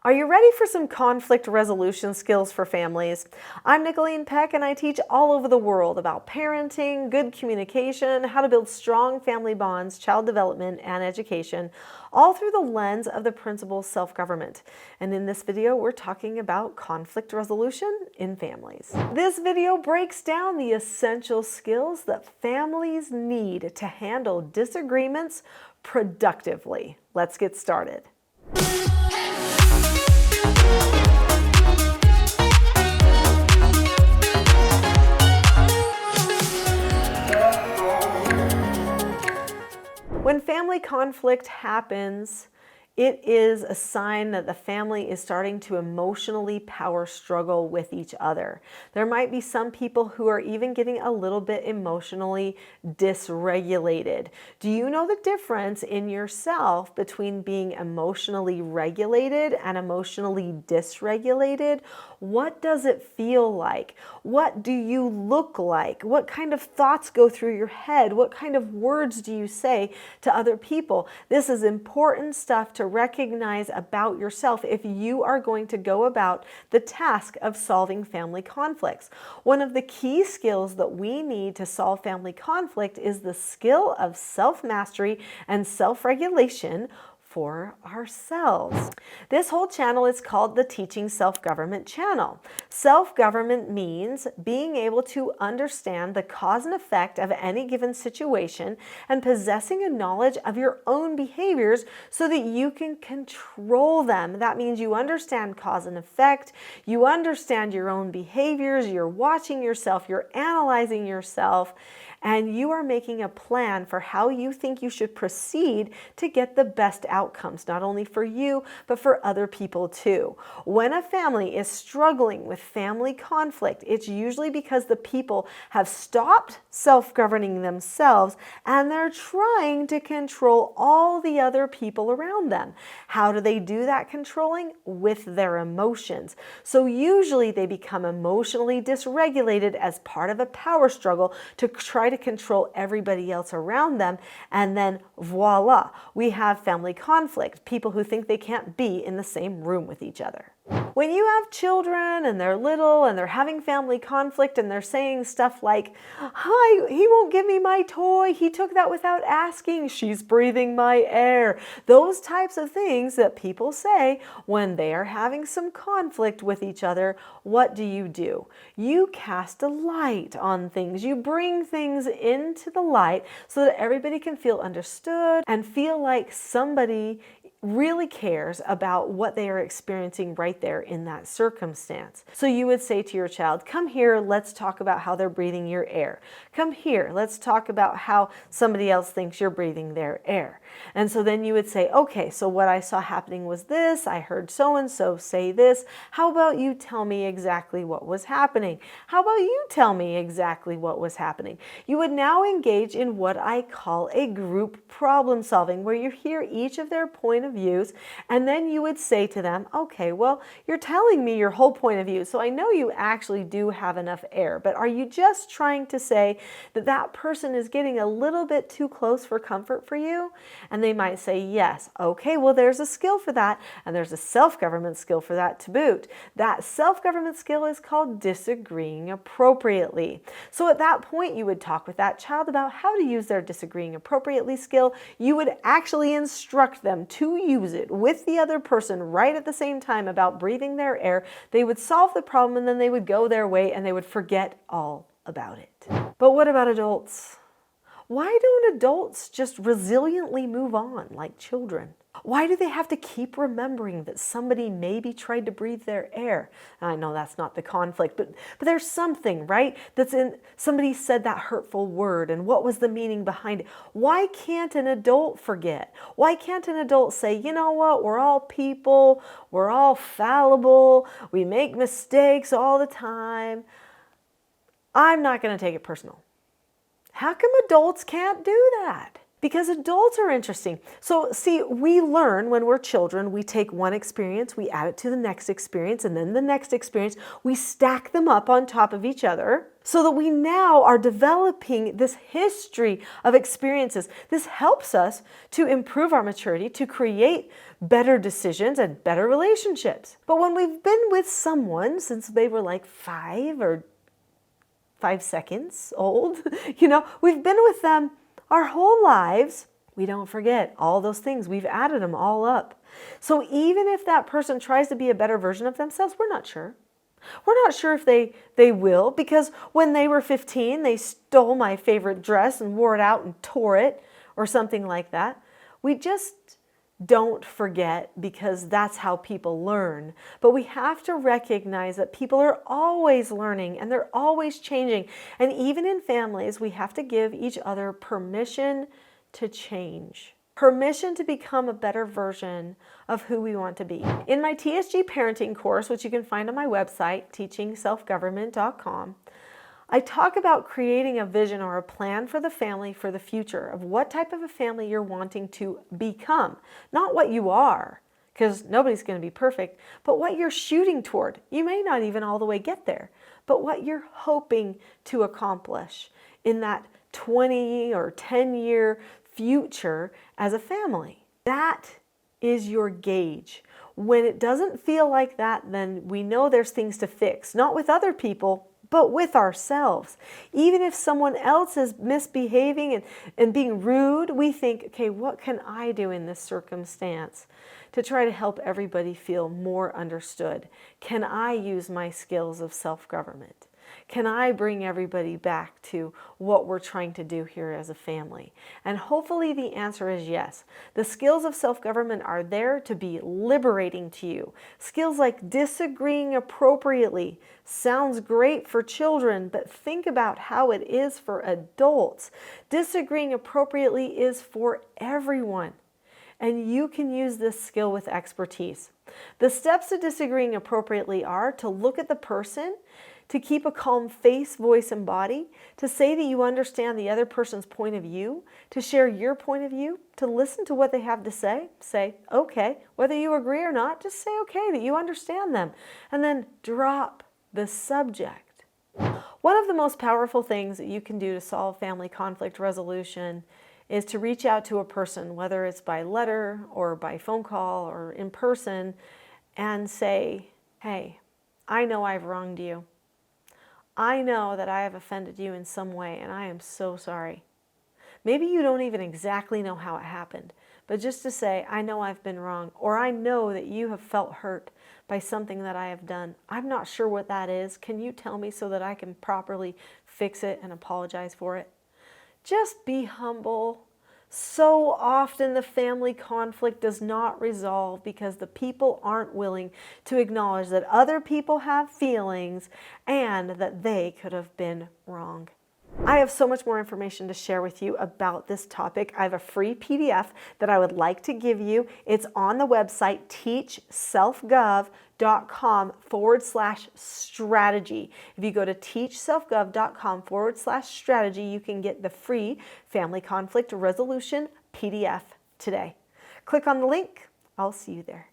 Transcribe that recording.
Are you ready for some conflict resolution skills for families? I'm Nicholeen Peck, and I teach all over the world about parenting, good communication, how to build strong family bonds, child development, and education, all through the lens of the principle self-government. And in this video, we're talking about conflict resolution in families. This video breaks down the essential skills that families need to handle disagreements productively. Let's get started. When family conflict happens, it is a sign that the family is starting to emotionally power struggle with each other. There might be some people who are even getting a little bit emotionally dysregulated. Do you know the difference in yourself between being emotionally regulated and emotionally dysregulated? What does it feel like? What do you look like? What kind of thoughts go through your head? What kind of words do you say to other people? This is important stuff to recognize about yourself if you are going to go about the task of solving family conflicts. One of the key skills that we need to solve family conflict is the skill of self-mastery and self-regulation for ourselves. This whole channel is called the Teaching Self-Government channel. Self-government means being able to understand the cause and effect of any given situation and possessing a knowledge of your own behaviors so that you can control them. That means you understand cause and effect, you understand your own behaviors, you're watching yourself, you're analyzing yourself, and you are making a plan for how you think you should proceed to get the best outcomes, not only for you, but for other people too. When a family is struggling with family conflict, it's usually because the people have stopped self-governing themselves and they're trying to control all the other people around them. How do they do that controlling? With their emotions. So usually they become emotionally dysregulated as part of a power struggle to try to control everybody else around them, and then voila, we have family conflict, people who think they can't be in the same room with each other. When you have children and they're little and they're having family conflict and they're saying stuff like, "Hi, he won't give me my toy, he took that without asking, she's breathing my air." Those types of things that people say when they are having some conflict with each other, what do? You cast a light on things. You bring things into the light so that everybody can feel understood and feel like somebody really cares about what they are experiencing right there in that circumstance. So you would say to your child, "Come here, let's talk about how they're breathing your air. Come here, let's talk about how somebody else thinks you're breathing their air." And so then you would say, "Okay, so what I saw happening was this, I heard so-and-so say this. How about you tell me exactly what was happening? How about you tell me exactly what was happening?" You would now engage in what I call a group problem solving, where you hear each of their point of views, and then you would say to them, "Okay, well, you're telling me your whole point of view, so I know you actually do have enough air, but are you just trying to say that that person is getting a little bit too close for comfort for you?" And they might say, "Yes." "Okay, well, there's a skill for that, and there's a self-government skill for that to boot." That self-government skill is called disagreeing appropriately. So at that point, you would talk with that child about how to use their disagreeing appropriately skill. You would actually instruct them to use it with the other person right at the same time about breathing their air. They would solve the problem and then they would go their way and they would forget all about it. But what about adults? Why don't adults just resiliently move on like children? Why do they have to keep remembering that somebody maybe tried to breathe their air? And I know that's not the conflict, but there's something, right? That's in somebody said that hurtful word, and what was the meaning behind it? Why can't an adult forget? Why can't an adult say, "You know what, we're all people, we're all fallible, we make mistakes all the time. I'm not going to take it personal"? How come adults can't do that? because adults are interesting. So see, we learn when we're children, we take one experience, we add it to the next experience, and then the next experience, we stack them up on top of each other so that we now are developing this history of experiences. This helps us to improve our maturity, to create better decisions and better relationships. But when we've been with someone since they were like 5 or 5 seconds old, we've been with them our whole lives, we don't forget all those things. We've added them all up. So even if that person tries to be a better version of themselves, we're not sure. We're not sure if they will, because when they were 15, they stole my favorite dress and wore it out and tore it or something like that. We just don't forget, because that's how people learn. But we have to recognize that people are always learning and they're always changing. And even in families, we have to give each other permission to change. Permission to become a better version of who we want to be. In my TSG parenting course, which you can find on my website, teachingselfgovernment.com, I talk about creating a vision or a plan for the family for the future, of what type of a family you're wanting to become. Not what you are, because nobody's going to be perfect, but what you're shooting toward. You may not even all the way get there, but what you're hoping to accomplish in that 20 or 10-year future as a family. That is your gauge. When it doesn't feel like that, then we know there's things to fix, not with other people, but with ourselves. Even if someone else is misbehaving and being rude, we think, okay, what can I do in this circumstance to try to help everybody feel more understood? Can I use my skills of self-government? Can I bring everybody back to what we're trying to do here as a family? And hopefully the answer is yes. The skills of self-government are there to be liberating to you. Skills like disagreeing appropriately sounds great for children, but think about how it is for adults. Disagreeing appropriately is for everyone. And you can use this skill with expertise. The steps to disagreeing appropriately are to look at the person, to keep a calm face, voice, and body, to say that you understand the other person's point of view, to share your point of view, to listen to what they have to say okay, whether you agree or not, just say okay, that you understand them, and then drop the subject. One of the most powerful things that you can do to solve family conflict resolution is to reach out to a person, whether it's by letter or by phone call or in person, and say, hey, I know I've wronged you. I know that I have offended you in some way, and I am so sorry. Maybe you don't even exactly know how it happened, but just to say, I know I've been wrong, or I know that you have felt hurt by something that I have done. I'm not sure what that is. Can you tell me so that I can properly fix it and apologize for it? Just be humble. So often the family conflict does not resolve because the people aren't willing to acknowledge that other people have feelings and that they could have been wrong. I have so much more information to share with you about this topic. I have a free PDF that I would like to give you. It's on the website teachselfgov.com/strategy. If you go to teachselfgov.com/strategy, you can get the free Family Conflict Resolution PDF today. Click on the link. I'll see you there.